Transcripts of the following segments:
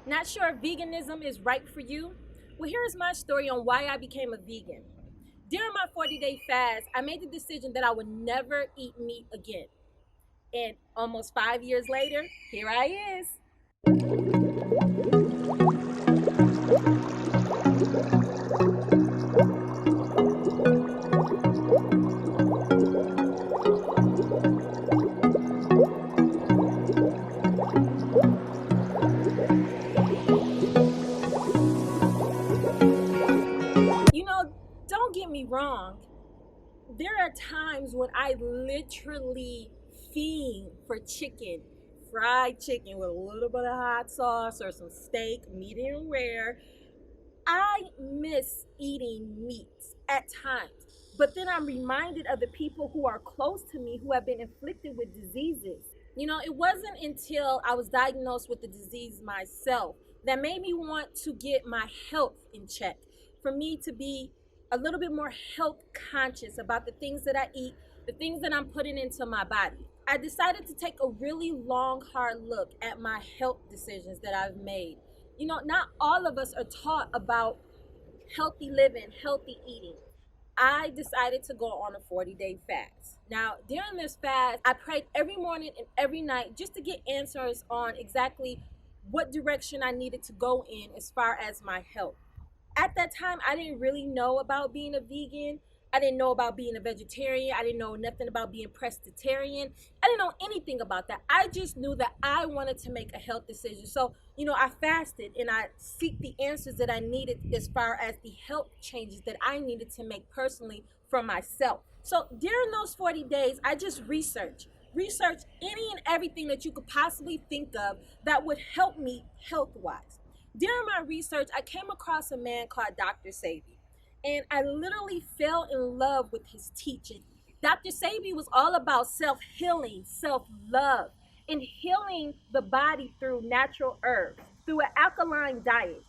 Not sure if veganism is right for you? Well, here's my story on why I became a vegan. During my 40-day fast, I made the decision that I would never eat meat again. And almost 5 years later, here I is. You know, don't get me wrong. There are times when I literally fiend for chicken, fried chicken with a little bit of hot sauce or some steak, medium rare. I miss eating meat at times, but then I'm reminded of the people who are close to me who have been inflicted with diseases. It wasn't until I was diagnosed with the disease myself that made me want to get my health in check, for me to be a little bit more health conscious about the things that I eat, the things that I'm putting into my body. I decided to take a really long, hard look at my health decisions that I've made. Not all of us are taught about healthy living, healthy eating. I decided to go on a 40-day fast. Now, during this fast, I prayed every morning and every night just to get answers on exactly what direction I needed to go in as far as my health. At that time, I didn't really know about being a vegan. I didn't know about being a vegetarian. I didn't know nothing about being pescatarian. I didn't know anything about that. I just knew that I wanted to make a health decision. So, I fasted and I seek the answers that I needed as far as the health changes that I needed to make personally for myself. So during those 40 days, I just research any and everything that you could possibly think of that would help me health-wise. During my research, I came across a man called Dr. Sebi, and I literally fell in love with his teaching. Dr. Sebi was all about self-healing, self-love, and healing the body through natural herbs, through an alkaline diet.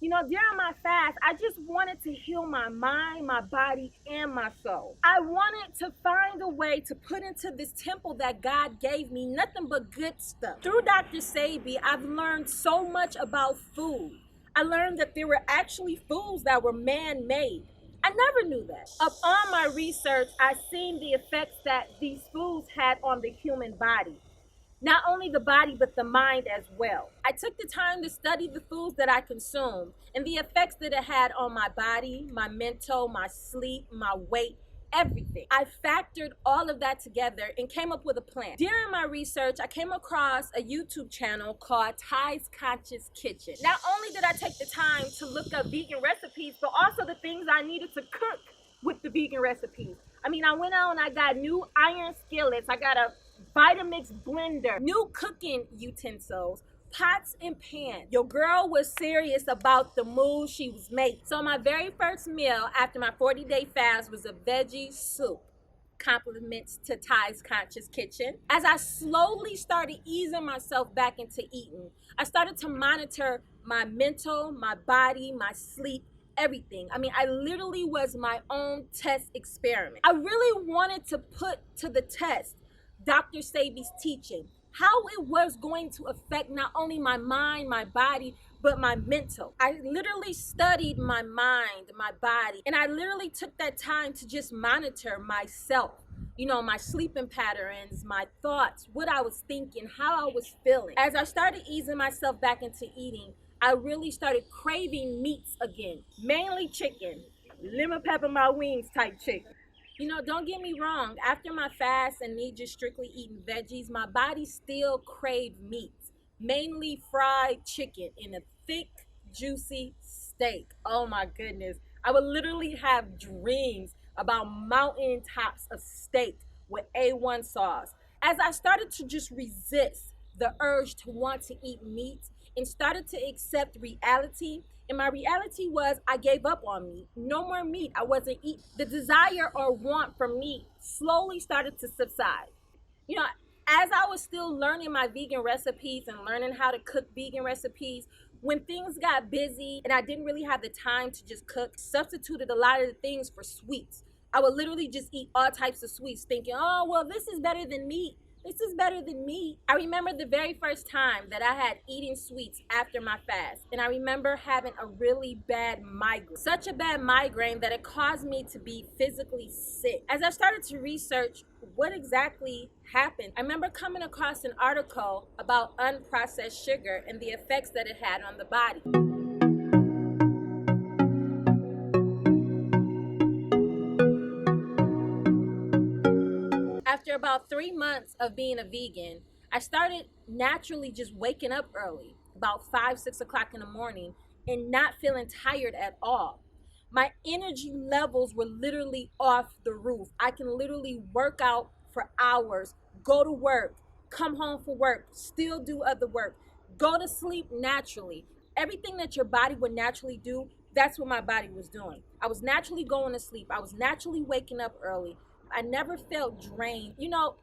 During my fast, I just wanted to heal my mind, my body, and my soul. I wanted to find a way to put into this temple that God gave me nothing but good stuff. Through Dr. Sebi, I've learned so much about food. I learned that there were actually foods that were man-made. I never knew that. Upon my research, I seen the effects that these foods had on the human body. Not only the body, but the mind as well. I took the time to study the foods that I consumed and the effects that it had on my body, my mental, my sleep, my weight, everything. I factored all of that together and came up with a plan. During my research, I came across a YouTube channel called Ty's Conscious Kitchen. Not only did I take the time to look up vegan recipes, but also the things I needed to cook with the vegan recipes. I went out and I got new iron skillets. I got a Vitamix blender, new cooking utensils, pots and pans. Your girl was serious about the move she was making. So my very first meal after my 40-day fast was a veggie soup. Compliments to Ty's Conscious Kitchen. As I slowly started easing myself back into eating, I started to monitor my mental, my body, my sleep, everything. I literally was my own test experiment. I really wanted to put to the test Dr. Sebi's teaching, how it was going to affect not only my mind, my body, but my mental. I literally studied my mind, my body, and I literally took that time to just monitor myself. My sleeping patterns, my thoughts, what I was thinking, how I was feeling. As I started easing myself back into eating, I really started craving meats again, mainly chicken, lemon pepper my wings type chicken. Don't get me wrong, after my fast and me just strictly eating veggies, my body still craved meat, mainly fried chicken in a thick, juicy steak. Oh my goodness. I would literally have dreams about mountain tops of steak with A1 sauce. As I started to just resist the urge to want to eat meat and started to accept reality, and my reality was I gave up on meat. No more meat. I wasn't eating. The desire or want for meat slowly started to subside. You know, as I was still learning my vegan recipes and learning how to cook vegan recipes, when things got busy and I didn't really have the time to just cook, substituted a lot of the things for sweets. I would literally just eat all types of sweets thinking, oh, well, this is better than meat. This is better than meat. I remember the very first time that I had eaten sweets after my fast. And I remember having a really bad migraine. Such a bad migraine that it caused me to be physically sick. As I started to research what exactly happened, I remember coming across an article about unprocessed sugar and the effects that it had on the body. After about 3 months of being a vegan, I started naturally just waking up early, about 5, 6 o'clock in the morning, and not feeling tired at all. My energy levels were literally off the roof. I can literally work out for hours, go to work, come home from work, still do other work, go to sleep naturally. Everything that your body would naturally do, that's what my body was doing. I was naturally going to sleep. I was naturally waking up early. I never felt drained. You know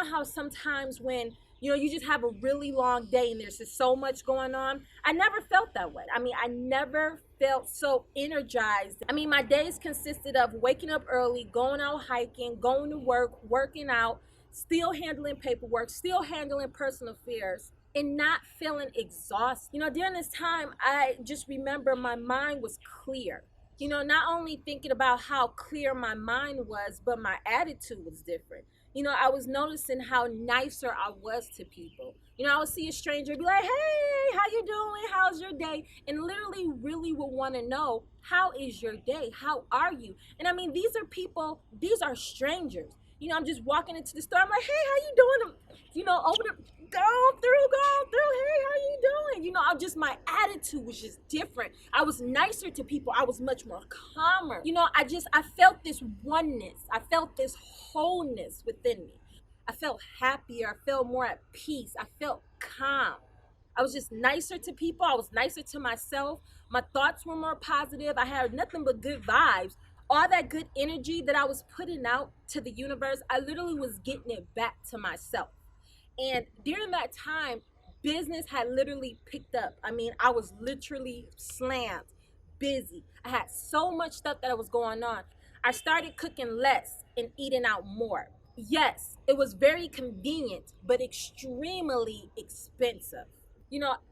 how sometimes when you just have a really long day and there's just so much going on. I never felt that way. I mean, I never felt so energized. I mean, my days consisted of waking up early, going out hiking, going to work, working out, still handling paperwork, still handling personal affairs, and not feeling exhausted. During this time, I just remember my mind was clear. Not only thinking about how clear my mind was, but my attitude was different. I was noticing how nicer I was to people. I would see a stranger, be like, "Hey, how you doing? How's your day?" And literally really would want to know, "How is your day? How are you?" And I mean, these are people, these are strangers. I'm just walking into the store. I'm like, "Hey, how you doing?" Over the go through. "Hey, how you doing?" I'm just, my attitude was just different. I was nicer to people. I was much more calmer. I felt this oneness. I felt this wholeness within me. I felt happier. I felt more at peace. I felt calm. I was just nicer to people. I was nicer to myself. My thoughts were more positive. I had nothing but good vibes. All that good energy that I was putting out to the universe, I literally was getting it back to myself. And during that time, business had literally picked up. I mean, I was literally slammed, busy. I had so much stuff that was going on. I started cooking less and eating out more. Yes, it was very convenient, but extremely expensive.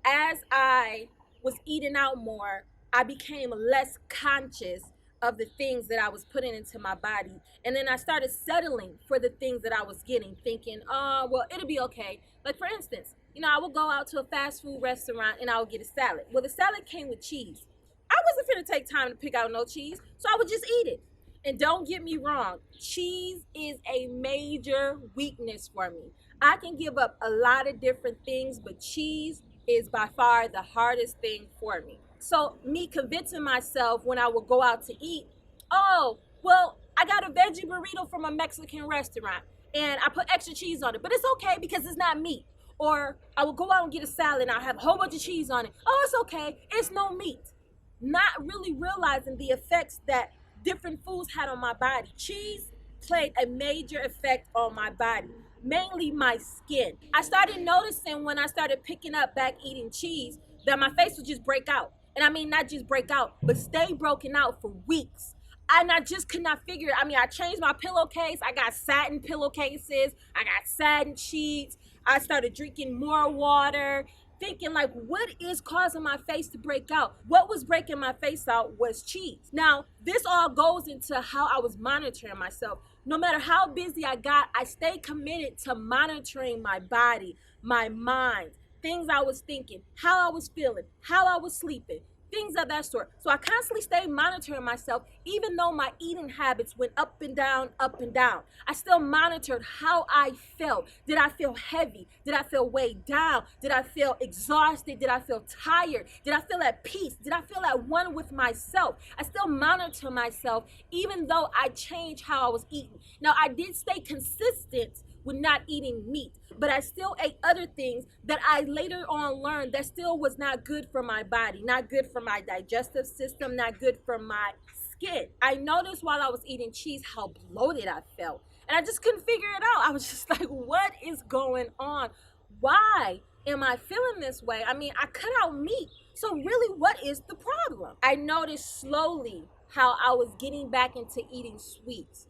As I was eating out more, I became less conscious of the things that I was putting into my body. And then I started settling for the things that I was getting, thinking, "Oh, well, it'll be okay." Like, for instance, I would go out to a fast food restaurant and I would get a salad. Well, the salad came with cheese. I wasn't finna take time to pick out no cheese, so I would just eat it. And don't get me wrong, cheese is a major weakness for me. I can give up a lot of different things, but cheese is by far the hardest thing for me. So, me convincing myself when I would go out to eat, "Oh, well, I got a veggie burrito from a Mexican restaurant and I put extra cheese on it, but it's okay because it's not meat." Or I would go out and get a salad and I have a whole bunch of cheese on it. "Oh, it's okay, it's no meat." Not really realizing the effects that different foods had on my body. Cheese played a major effect on my body, mainly my skin. I started noticing when I started picking up back eating cheese that my face would just break out. And I mean, not just break out, but stay broken out for weeks. And I just could not figure it. I mean, I changed my pillowcase. I got satin pillowcases. I got satin sheets. I started drinking more water, thinking like, what is causing my face to break out? What was breaking my face out was cheese. Now, this all goes into how I was monitoring myself. No matter how busy I got, I stayed committed to monitoring my body, my mind, things I was thinking, how I was feeling, how I was sleeping, things of that sort. So I constantly stayed monitoring myself, even though my eating habits went up and down, up and down. I still monitored how I felt. Did I feel heavy? Did I feel weighed down? Did I feel exhausted? Did I feel tired? Did I feel at peace? Did I feel at one with myself? I still monitor myself, even though I changed how I was eating. Now, I did stay consistent with not eating meat, but I still ate other things that I later on learned that still was not good for my body, not good for my digestive system, not good for my skin. I noticed while I was eating cheese how bloated I felt, and I just couldn't figure it out. I was just like, what is going on? Why am I feeling this way? I mean, I cut out meat, so really, what is the problem? I noticed slowly how I was getting back into eating sweets.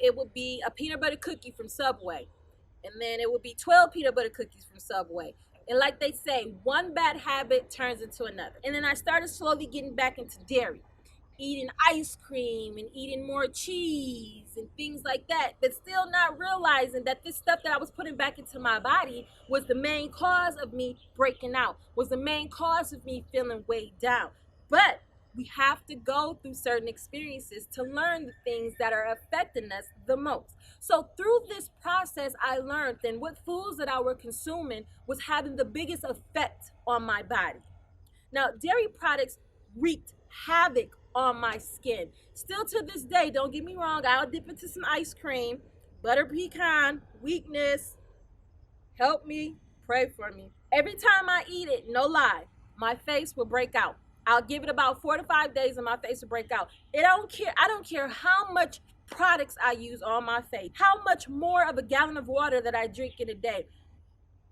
It would be a peanut butter cookie from Subway. And then it would be 12 peanut butter cookies from Subway. And like they say, one bad habit turns into another. And then I started slowly getting back into dairy, eating ice cream and eating more cheese and things like that, but still not realizing that this stuff that I was putting back into my body was the main cause of me breaking out, was the main cause of me feeling weighed down. But we have to go through certain experiences to learn the things that are affecting us the most. So through this process, I learned then what foods that I were consuming was having the biggest effect on my body. Now, dairy products wreaked havoc on my skin. Still to this day, don't get me wrong, I'll dip into some ice cream, butter pecan, weakness, help me, pray for me. Every time I eat it, no lie, my face will break out. I'll give it about 4 to 5 days and my face will break out. I don't care how much products I use on my face, how much more of a gallon of water that I drink in a day.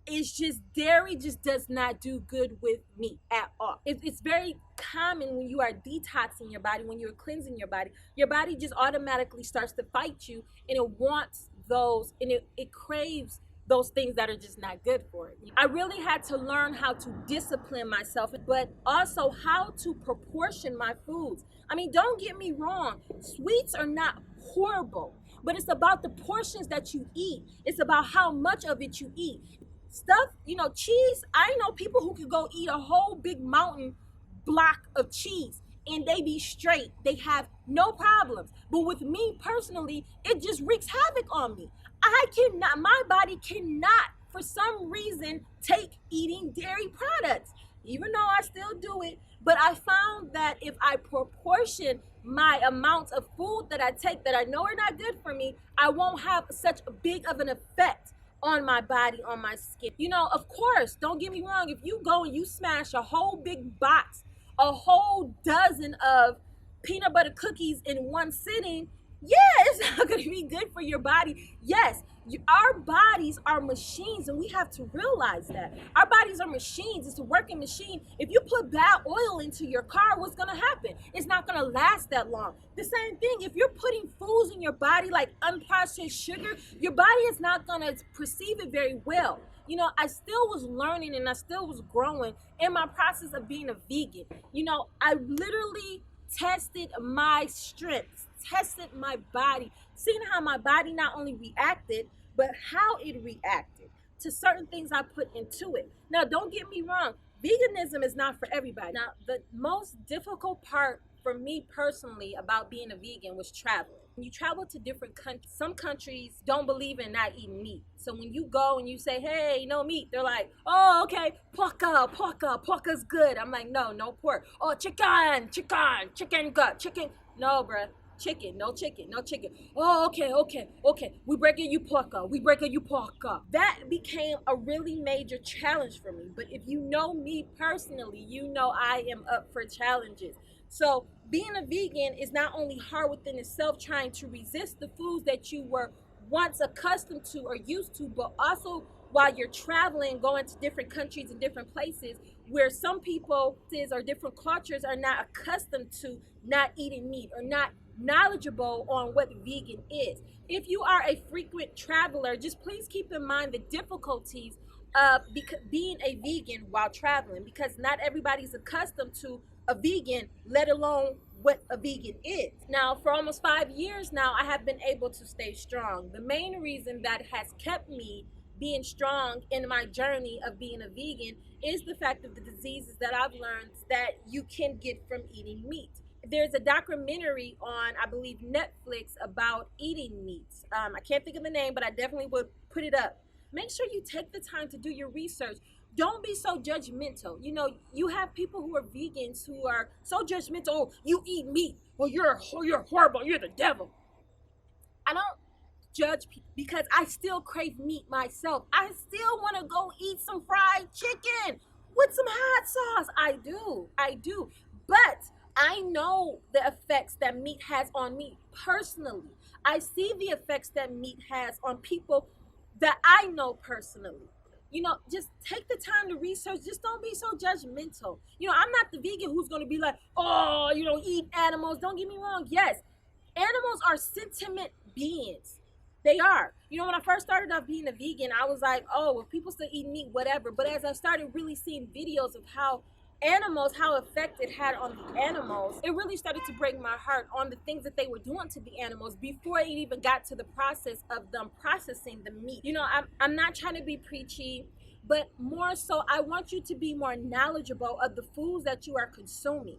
It's just dairy just does not do good with me at all. It's very common when you are detoxing your body, when you're cleansing your body just automatically starts to fight you, and it wants those, and it craves those things that are just not good for it. I really had to learn how to discipline myself, but also how to proportion my foods. I mean, don't get me wrong, sweets are not horrible, but it's about the portions that you eat. It's about how much of it you eat. Stuff, cheese. I know people who could go eat a whole big mountain block of cheese and they be straight. They have no problems. But with me personally, it just wreaks havoc on me. My body cannot, for some reason, take eating dairy products, even though I still do it. But I found that if I proportion my amounts of food that I take that I know are not good for me, I won't have such big of an effect on my body, on my skin. Of course, don't get me wrong, if you go and you smash a whole big box, a whole dozen of peanut butter cookies in one sitting, yeah, it's not going to be good for your body. Yes, our bodies are machines, and we have to realize that. Our bodies are machines. It's a working machine. If you put bad oil into your car, what's going to happen? It's not going to last that long. The same thing, if you're putting foods in your body like unprocessed sugar, your body is not going to perceive it very well. I still was learning and I still was growing in my process of being a vegan. I literally tested my strengths, tested my body, seeing how my body not only reacted, but how it reacted to certain things I put into it. Now, don't get me wrong, veganism is not for everybody. Now, the most difficult part for me personally about being a vegan was traveling. When you travel to different countries, some countries don't believe in not eating meat. So when you go and you say, hey, no meat, they're like, oh, okay, porka's good. I'm like, no pork. Oh, chicken gut, chicken. No, bruh. Chicken, no chicken. Oh, okay. We breaking you porka. That became a really major challenge for me. But if you know me personally, you know I am up for challenges. So being a vegan is not only hard within itself, trying to resist the foods that you were once accustomed to or used to, but also while you're traveling, going to different countries and different places where some people or different cultures are not accustomed to not eating meat or not knowledgeable on what vegan is. If you are a frequent traveler, just please keep in mind the difficulties of being a vegan while traveling, because not everybody's accustomed to a vegan, let alone what a vegan is. Now, for almost 5 years now, I have been able to stay strong. The main reason that has kept me being strong in my journey of being a vegan is the fact of the diseases that I've learned that you can get from eating meat. There's a documentary on, I believe, Netflix about eating meats. I can't think of the name, but I definitely would put it up. Make sure you take the time to do your research. Don't be so judgmental. You have people who are vegans who are so judgmental. Oh, you eat meat. Well, you're horrible. You're the devil. I don't judge people because I still crave meat myself. I still want to go eat some fried chicken with some hot sauce. I do. But I know the effects that meat has on me personally. I see the effects that meat has on people that I know personally. Just take the time to research. Just don't be so judgmental. I'm not the vegan who's going to be like, oh, eat animals. Don't get me wrong. Yes, animals are sentient beings. They are. You know, when I first started off being a vegan, I was like, oh, well, people still eat meat, whatever. But as I started really seeing videos of how animals, how effect it had on the animals, it really started to break my heart on the things that they were doing to the animals before it even got to the process of them processing the meat. You know, I'm not trying to be preachy, but more so, I want you to be more knowledgeable of the foods that you are consuming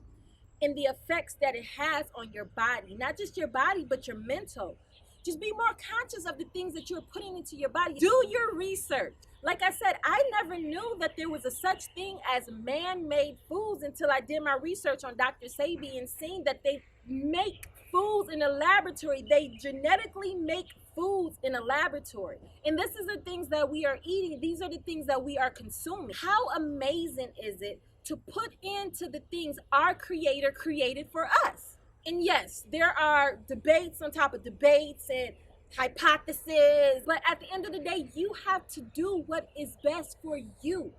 and the effects that it has on your body, not just your body, but your mental. Just be more conscious of the things that you're putting into your body. Do your research. Like I said, I never knew that there was a such thing as man-made foods until I did my research on Dr. Sabi and seen that they make foods in a laboratory. They genetically make foods in a laboratory. And this is the things that we are eating. These are the things that we are consuming. How amazing is it to put into the things our creator created for us? And yes, there are debates on top of debates and hypotheses, but at the end of the day, you have to do what is best for you.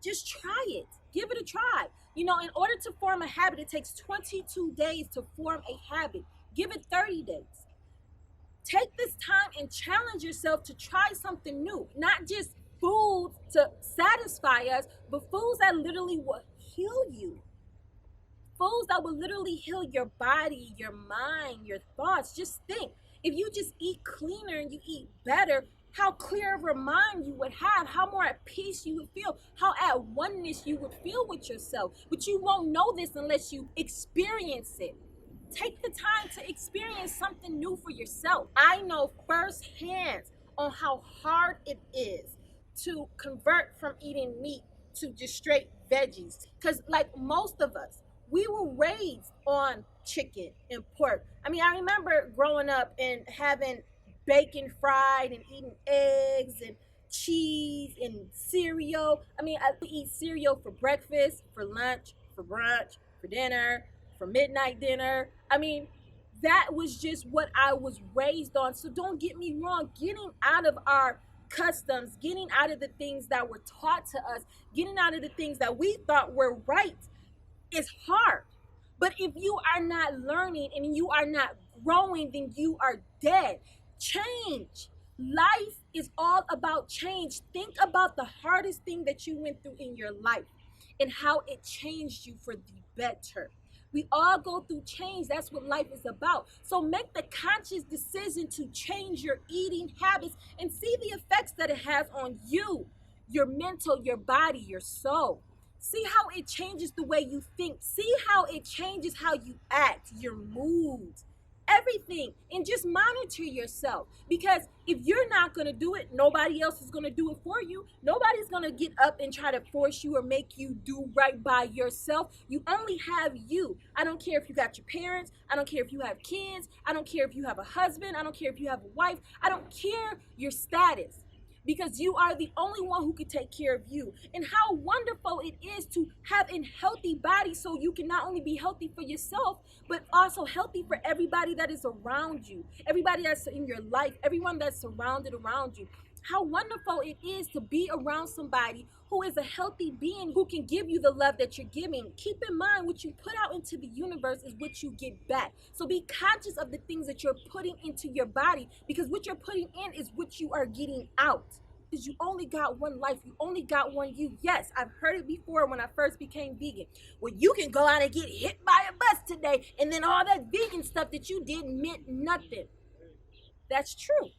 Just try it. Give it a try. You know, in order to form a habit, it takes 22 days to form a habit. Give it 30 days. Take this time and challenge yourself to try something new, not just foods to satisfy us, but foods that literally will heal you. Foods that will literally heal your body, your mind, your thoughts. Just think, if you just eat cleaner and you eat better, how clear of a mind you would have, how more at peace you would feel, how at oneness you would feel with yourself. But you won't know this unless you experience it. Take the time to experience something new for yourself. I know firsthand on how hard it is to convert from eating meat to just straight veggies. Because, like most of us, we were raised on chicken and pork. I mean, I remember growing up and having bacon fried and eating eggs and cheese and cereal. I mean, I would eat cereal for breakfast, for lunch, for brunch, for dinner, for midnight dinner. I mean, that was just what I was raised on. So don't get me wrong, getting out of our customs, getting out of the things that were taught to us, getting out of the things that we thought were right is hard. But if you are not learning and you are not growing, then you are dead. Change. Life is all about change. Think about the hardest thing that you went through in your life and how it changed you for the better. We all go through change. That's what life is about. So make the conscious decision to change your eating habits and see the effects that it has on you, your mental, your body, your soul. See how it changes the way you think. See how it changes how you act, your moods, everything. And just monitor yourself. Because if you're not going to do it, nobody else is going to do it for you. Nobody's going to get up and try to force you or make you do right by yourself. You only have you. I don't care if you got your parents. I don't care if you have kids. I don't care if you have a husband. I don't care if you have a wife. I don't care your status, because you are the only one who can take care of you. And how wonderful it is to have a healthy body so you can not only be healthy for yourself, but also healthy for everybody that is around you, everybody that's in your life, everyone that's surrounded around you. How wonderful it is to be around somebody who is a healthy being, who can give you the love that you're giving. Keep in mind, what you put out into the universe is what you get back. So be conscious of the things that you're putting into your body, because what you're putting in is what you are getting out. Because you only got one life, you only got one you. Yes, I've heard it before when I first became vegan. Well, you can go out and get hit by a bus today, and then all that vegan stuff that you did meant nothing. That's true.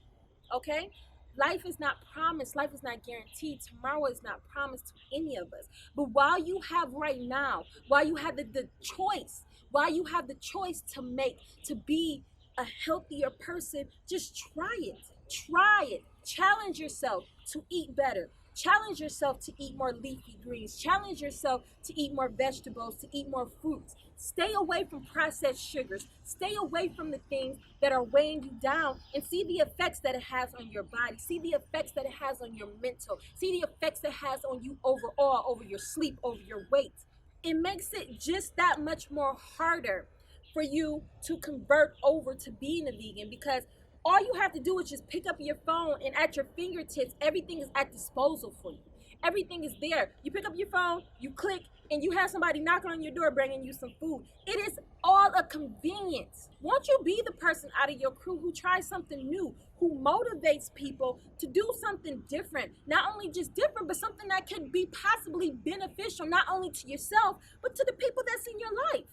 Okay? Life is not promised. Life is not guaranteed. Tomorrow is not promised to any of us. But while you have right now, while you have the choice, while you have the choice to make, to be a healthier person, just try it. Try it. Challenge yourself to eat better. Challenge yourself to eat more leafy greens. Challenge yourself to eat more vegetables, to eat more fruits. Stay away from processed sugars. Stay away from the things that are weighing you down, and see the effects that it has on your body. See the effects that it has on your mental. See the effects it has on you overall, over your sleep, over your weight. It makes it just that much more harder for you to convert over to being a vegan, because all you have to do is just pick up your phone, and at your fingertips, everything is at disposal for you. Everything is there. You pick up your phone, you click, and you have somebody knocking on your door bringing you some food. It is all a convenience. Won't you be the person out of your crew who tries something new, who motivates people to do something different. Not only just different, but something that could be possibly beneficial, not only to yourself, but to the people that's in your life.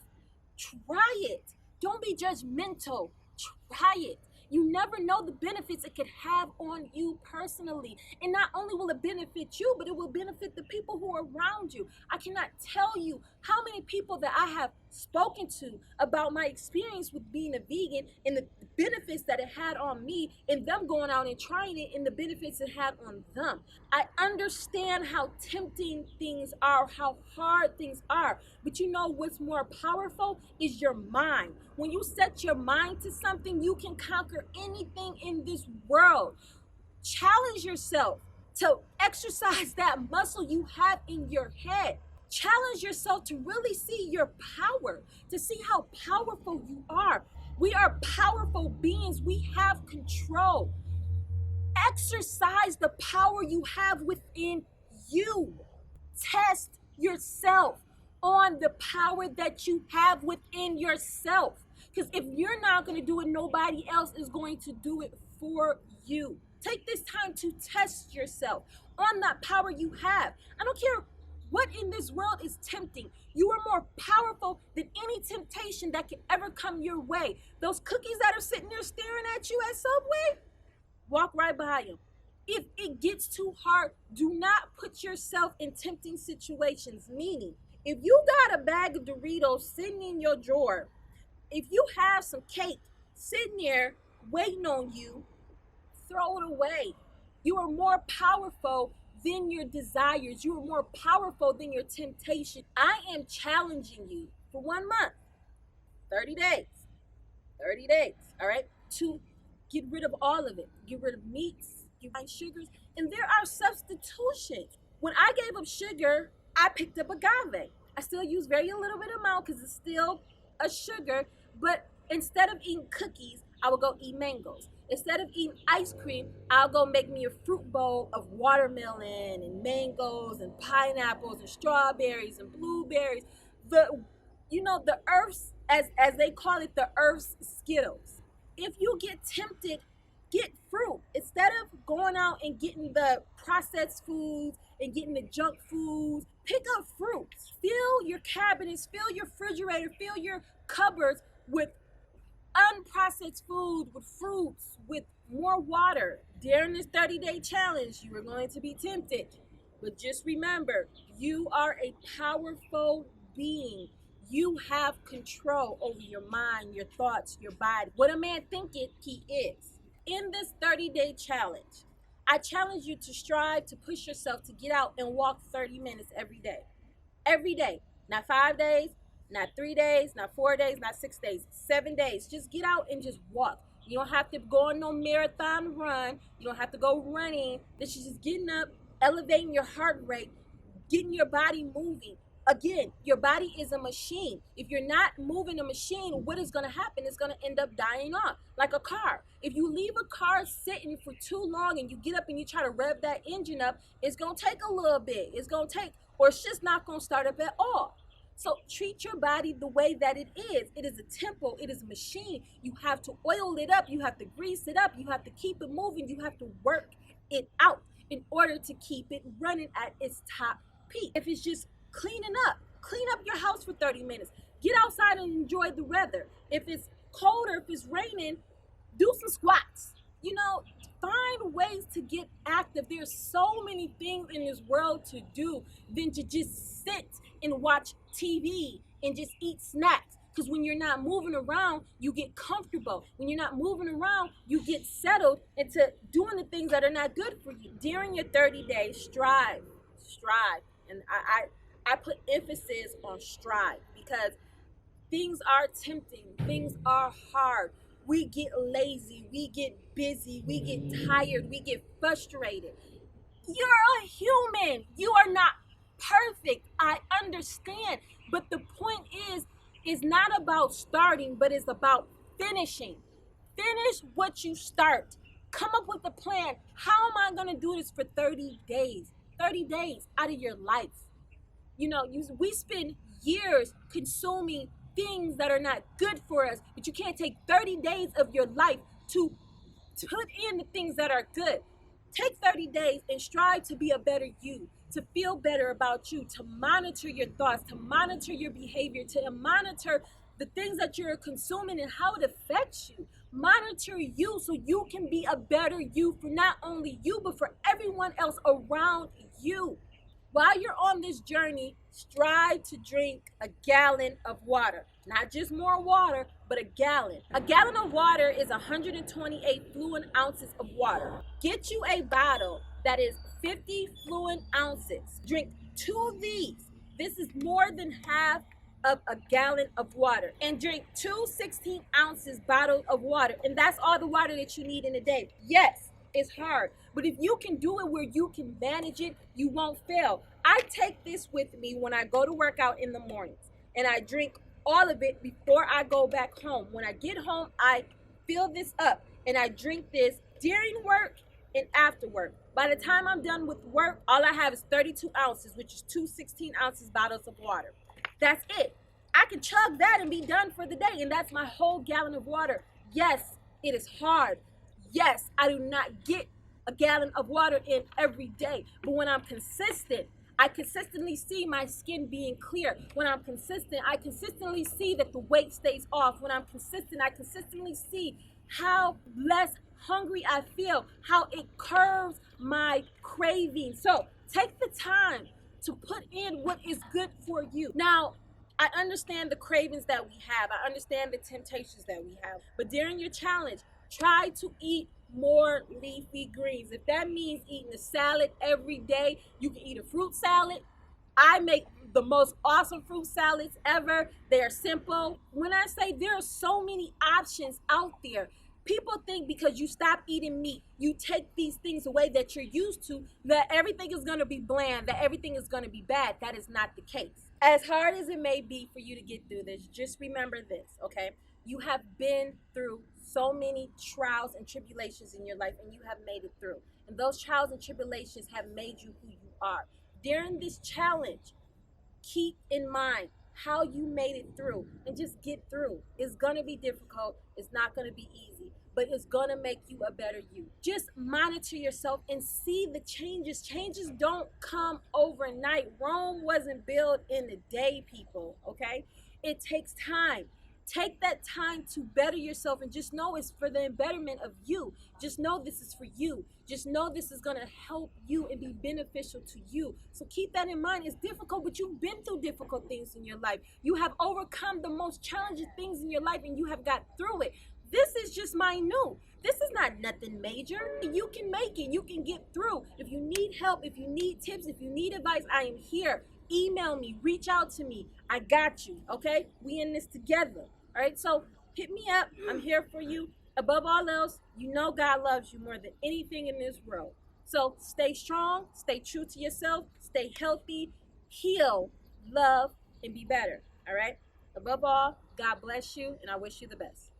Try it. Don't be judgmental. Try it. You never know the benefits it could have on you personally. And not only will it benefit you, but it will benefit the people who are around you. I cannot tell you how many people that I have spoken to about my experience with being a vegan and the benefits that it had on me, and them going out and trying it and the benefits it had on them. I understand how tempting things are, how hard things are. But you know what's more powerful is your mind. When you set your mind to something, you can conquer anything in this world. Challenge yourself to exercise that muscle you have in your head. Challenge yourself to really see your power, to see how powerful you are. We are powerful beings. We have control. Exercise the power you have within you. Test yourself on the power that you have within yourself. Because if you're not going to do it, nobody else is going to do it for you. Take this time to test yourself on that power you have. I don't care what in this world is tempting. You are more powerful than any temptation that could ever come your way. Those cookies that are sitting there staring at you at Subway, walk right by them. If it gets too hard, do not put yourself in tempting situations. Meaning, if you got a bag of Doritos sitting in your drawer, if you have some cake sitting there waiting on you, throw it away. You are more powerful than your desires. You are more powerful than your temptation. I am challenging you for 1 month, 30 days, 30 days, all right, to get rid of all of it. Get rid of meats, get rid of sugars, and there are substitutions. When I gave up sugar, I picked up agave. I still use very little bit amount because it's still a sugar, but instead of eating cookies, I will go eat mangoes. Instead of eating ice cream, I'll go make me a fruit bowl of watermelon and mangoes and pineapples and strawberries and blueberries. The earth's, as they call it, the earth's Skittles. If you get tempted, get fruit. Instead of going out and getting the processed foods and getting the junk foods, pick up fruit. Fill your cabinets, fill your refrigerator, fill your cupboards with unprocessed food, with fruits, with more water. During this 30-day challenge, you are going to be tempted. But just remember, you are a powerful being. You have control over your mind, your thoughts, your body. What a man thinketh, he is. In this 30-day challenge, I challenge you to strive to push yourself to get out and walk 30 minutes every day. Every day. Not 5 days, not 3 days, not 4 days, not 6 days, 7 days. Just get out and just walk. You don't have to go on no marathon run. You don't have to go running. This is just getting up, elevating your heart rate, getting your body moving. Again, your body is a machine. If you're not moving a machine, what is going to happen? It's going to end up dying off, like a car. If you leave a car sitting for too long and you get up and you try to rev that engine up, it's going to take a little bit. Or it's just not going to start up at all. So treat your body the way that it is. It is a temple. It is a machine. You have to oil it up. You have to grease it up. You have to keep it moving. You have to work it out in order to keep it running at its top peak. If it's just clean up your house for 30 minutes. Get outside and enjoy the weather. If it's cold or if it's raining, do some squats. Find ways to get active. There's so many things in this world to do than to just sit and watch TV and just eat snacks. Because when you're not moving around, you get comfortable. When you're not moving around, you get settled into doing the things that are not good for you. During your 30 days, strive. And I put emphasis on strive because things are tempting. Things are hard. We get lazy. We get busy. We get tired. We get frustrated. You're a human. You are not perfect. I understand. But the point is not about starting, but it's about finishing. Finish what you start. Come up with a plan. How am I going to do this for 30 days? 30 days out of your life. We spend years consuming things that are not good for us, but you can't take 30 days of your life to put in the things that are good. Take 30 days and strive to be a better you, to feel better about you, to monitor your thoughts, to monitor your behavior, to monitor the things that you're consuming and how it affects you. Monitor you so you can be a better you for not only you, but for everyone else around you. While you're on this journey, strive to drink a gallon of water. Not just more water, but a gallon. A gallon of water is 128 fluid ounces of water. Get you a bottle that is 50 fluid ounces. Drink 2 of these. This is more than half of a gallon of water. And drink 2 16-ounces bottles of water. And that's all the water that you need in a day. Yes, it's hard. But if you can do it where you can manage it, you won't fail. I take this with me when I go to work out in the mornings. And I drink all of it before I go back home. When I get home, I fill this up. And I drink this during work and after work. By the time I'm done with work, all I have is 32 ounces, which is 2 16-ounces bottles of water. That's it. I can chug that and be done for the day. And that's my whole gallon of water. Yes, it is hard. Yes, I do not get a gallon of water in every day. But when I'm consistent, I consistently see my skin being clear. When I'm consistent, I consistently see that the weight stays off. When I'm consistent, I consistently see how less hungry I feel, how it curbs my craving. So take the time to put in what is good for you. Now, I understand the cravings that we have. I understand the temptations that we have. But during your challenge, try to eat more leafy greens. If that means eating a salad every day, you can eat a fruit salad. I make the most awesome fruit salads ever. They are simple. When I say there are so many options out there, people think because you stop eating meat, you take these things away that you're used to, that everything is going to be bland, that everything is going to be bad. That is not the case. As hard as it may be for you to get through this, just remember this, okay? You have been through so many trials and tribulations in your life, and you have made it through. And those trials and tribulations have made you who you are. During this challenge, keep in mind how you made it through and just get through. It's going to be difficult. It's not going to be easy, but it's going to make you a better you. Just monitor yourself and see the changes. Changes don't come overnight. Rome wasn't built in a day, people, okay? It takes time. Take that time to better yourself and just know it's for the betterment of you. Just know this is for you. Just know this is going to help you and be beneficial to you. So keep that in mind. It's difficult, but you've been through difficult things in your life. You have overcome the most challenging things in your life and you have got through it. This is just minute. This is not nothing major. You can make it. You can get through. If you need help, if you need tips, if you need advice, I am here. Email me. Reach out to me. I got you. Okay? We in this together. All right? So hit me up. I'm here for you. Above all else, you know God loves you more than anything in this world. So stay strong. Stay true to yourself. Stay healthy. Heal. Love. And be better. All right? Above all, God bless you. And I wish you the best.